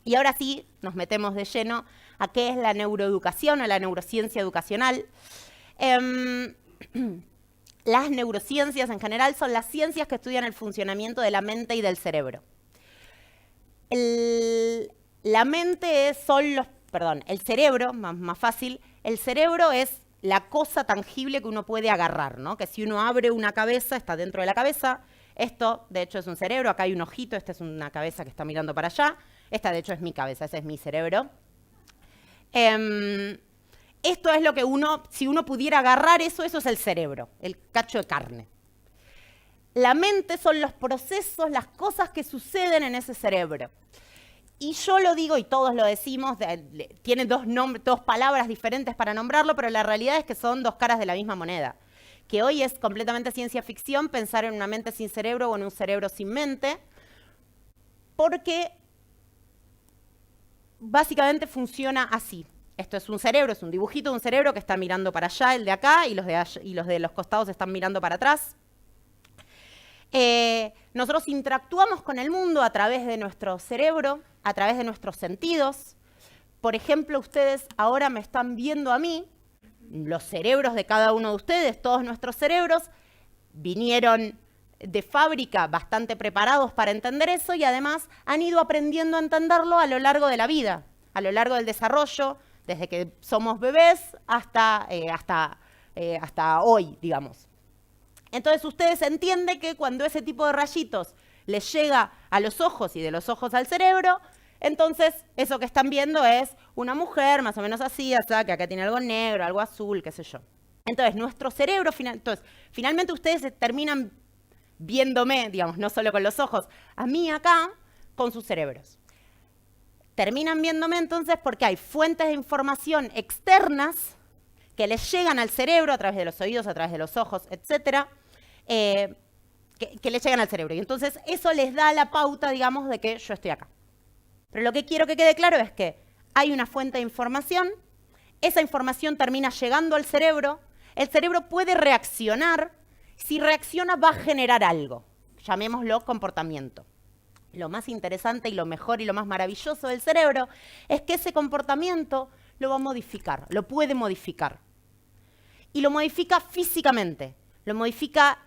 Y ahora sí, nos metemos de lleno a qué es la neuroeducación o la neurociencia educacional. Las neurociencias en general son las ciencias que estudian el funcionamiento de la mente y del cerebro. La mente el cerebro, más fácil, el cerebro es la cosa tangible que uno puede agarrar, ¿no? Que si uno abre una cabeza, está dentro de la cabeza. Esto, de hecho, es un cerebro. Acá hay un ojito, esta es una cabeza que está mirando para allá. Esta, de hecho, es mi cabeza, ese es mi cerebro. Esto es lo que si uno pudiera agarrar eso es el cerebro, el cacho de carne. La mente son los procesos, las cosas que suceden en ese cerebro. Y yo lo digo y todos lo decimos, tiene dos palabras diferentes para nombrarlo, pero la realidad es que son dos caras de la misma moneda. Que hoy es completamente ciencia ficción pensar en una mente sin cerebro o en un cerebro sin mente, porque básicamente funciona así. Esto es un cerebro, es un dibujito de un cerebro que está mirando para allá, el de acá, y los de los costados están mirando para atrás. Nosotros interactuamos con el mundo a través de nuestro cerebro, a través de nuestros sentidos. Por ejemplo, ustedes ahora me están viendo a mí, los cerebros de cada uno de ustedes, todos nuestros cerebros, vinieron de fábrica bastante preparados para entender eso y además han ido aprendiendo a entenderlo a lo largo de la vida, a lo largo del desarrollo, desde que somos bebés hasta hoy, digamos. Entonces ustedes entienden que cuando ese tipo de rayitos les llega a los ojos y de los ojos al cerebro, entonces eso que están viendo es una mujer más o menos así, que acá tiene algo negro, algo azul, qué sé yo. Entonces nuestro cerebro, finalmente ustedes terminan viéndome, digamos, no solo con los ojos, a mí acá con sus cerebros. Terminan viéndome entonces porque hay fuentes de información externas que les llegan al cerebro a través de los oídos, a través de los ojos, etcétera, que les llegan al cerebro. Y entonces eso les da la pauta, digamos, de que yo estoy acá. Pero lo que quiero que quede claro es que hay una fuente de información, esa información termina llegando al cerebro, el cerebro puede reaccionar, si reacciona va a generar algo, llamémoslo comportamiento. Lo más interesante y lo mejor y lo más maravilloso del cerebro es que ese comportamiento lo va a modificar, lo puede modificar. Y lo modifica físicamente, lo modifica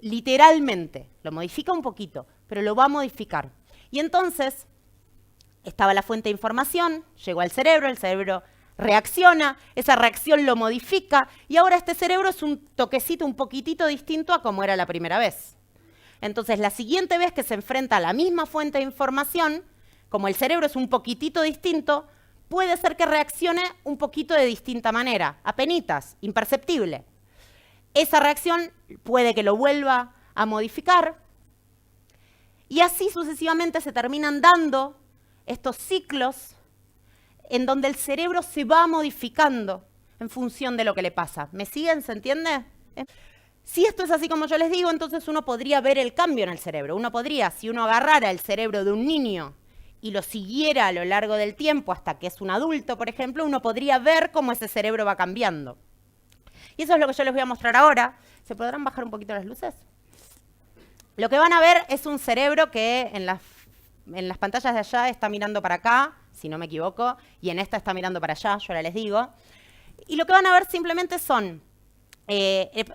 literalmente, lo modifica un poquito, pero lo va a modificar. Y entonces, estaba la fuente de información, llegó al cerebro, el cerebro reacciona, esa reacción lo modifica, y ahora este cerebro es un toquecito un poquitito distinto a como era la primera vez. Entonces, la siguiente vez que se enfrenta a la misma fuente de información, como el cerebro es un poquitito distinto, puede ser que reaccione un poquito de distinta manera, apenitas, imperceptible. Esa reacción puede que lo vuelva a modificar y así sucesivamente se terminan dando estos ciclos en donde el cerebro se va modificando en función de lo que le pasa. ¿Me siguen? ¿Se entiende? Si esto es así como yo les digo, entonces uno podría ver el cambio en el cerebro. Uno podría, si uno agarrara el cerebro de un niño y lo siguiera a lo largo del tiempo hasta que es un adulto, por ejemplo, uno podría ver cómo ese cerebro va cambiando. Y eso es lo que yo les voy a mostrar ahora. ¿Se podrán bajar un poquito las luces? Lo que van a ver es un cerebro que en las pantallas de allá está mirando para acá, si no me equivoco, y en esta está mirando para allá, yo ahora les digo. Y lo que van a ver simplemente son,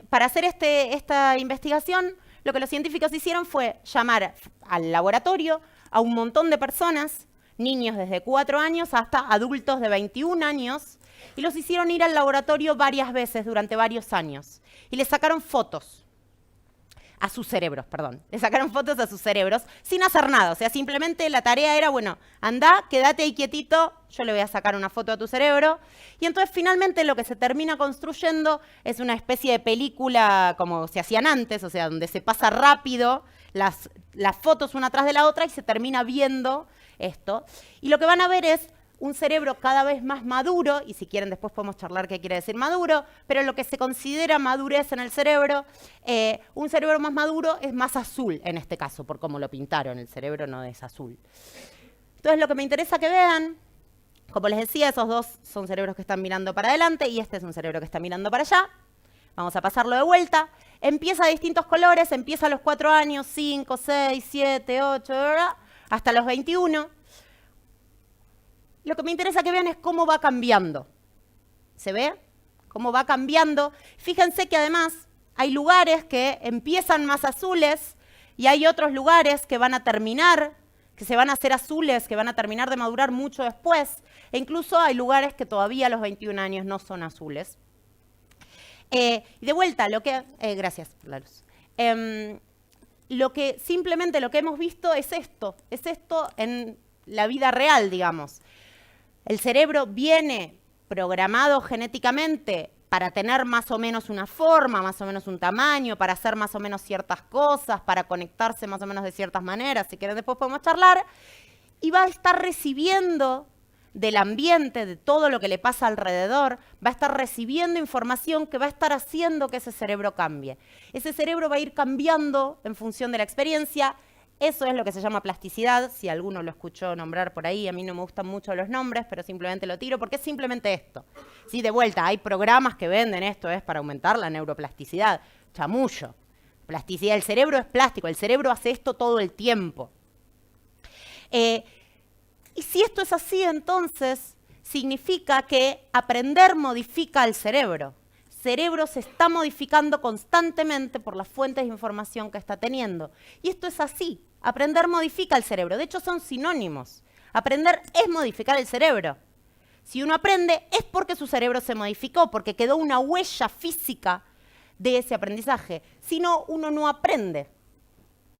para hacer esta investigación, lo que los científicos hicieron fue llamar al laboratorio a un montón de personas, niños desde 4 años hasta adultos de 21 años, y los hicieron ir al laboratorio varias veces durante varios años. Y les sacaron fotos a sus cerebros, Les sacaron fotos a sus cerebros sin hacer nada. O sea, simplemente la tarea era, bueno, andá, quédate ahí quietito, yo le voy a sacar una foto a tu cerebro. Y entonces finalmente lo que se termina construyendo es una especie de película como se hacían antes, o sea, donde se pasa rápido las fotos una tras de la otra y se termina viendo esto. Y lo que van a ver es un cerebro cada vez más maduro, y si quieren después podemos charlar qué quiere decir maduro, pero lo que se considera madurez en el cerebro, un cerebro más maduro es más azul en este caso, por cómo lo pintaron, el cerebro no es azul. Entonces lo que me interesa que vean, como les decía, esos dos son cerebros que están mirando para adelante y este es un cerebro que está mirando para allá. Vamos a pasarlo de vuelta. Empieza a distintos colores, empieza a los 4 años, 5, 6, 7, 8, hasta los 21. lo que me interesa que vean es cómo va cambiando. ¿Se ve? Cómo va cambiando. Fíjense que además hay lugares que empiezan más azules y hay otros lugares que van a terminar, que se van a hacer azules, que van a terminar de madurar mucho después. E incluso hay lugares que todavía a los 21 años no son azules. Y de vuelta, gracias por la luz. Simplemente lo que hemos visto es esto en la vida real, digamos. El cerebro viene programado genéticamente para tener más o menos una forma, más o menos un tamaño, para hacer más o menos ciertas cosas, para conectarse más o menos de ciertas maneras. Si quieren después podemos charlar. Y va a estar recibiendo del ambiente, de todo lo que le pasa alrededor, va a estar recibiendo información que va a estar haciendo que ese cerebro cambie. Ese cerebro va a ir cambiando en función de la experiencia. Eso es lo que se llama plasticidad, si alguno lo escuchó nombrar por ahí. A mí no me gustan mucho los nombres, pero simplemente lo tiro porque es simplemente esto. Sí, de vuelta, hay programas que venden esto, es para aumentar la neuroplasticidad. Chamullo. Plasticidad, el cerebro es plástico, el cerebro hace esto todo el tiempo. Y si esto es así, entonces significa que aprender modifica el cerebro. El cerebro se está modificando constantemente por las fuentes de información que está teniendo. Y esto es así. Aprender modifica el cerebro. De hecho, son sinónimos. Aprender es modificar el cerebro. Si uno aprende, es porque su cerebro se modificó, porque quedó una huella física de ese aprendizaje. Si no, uno no aprende.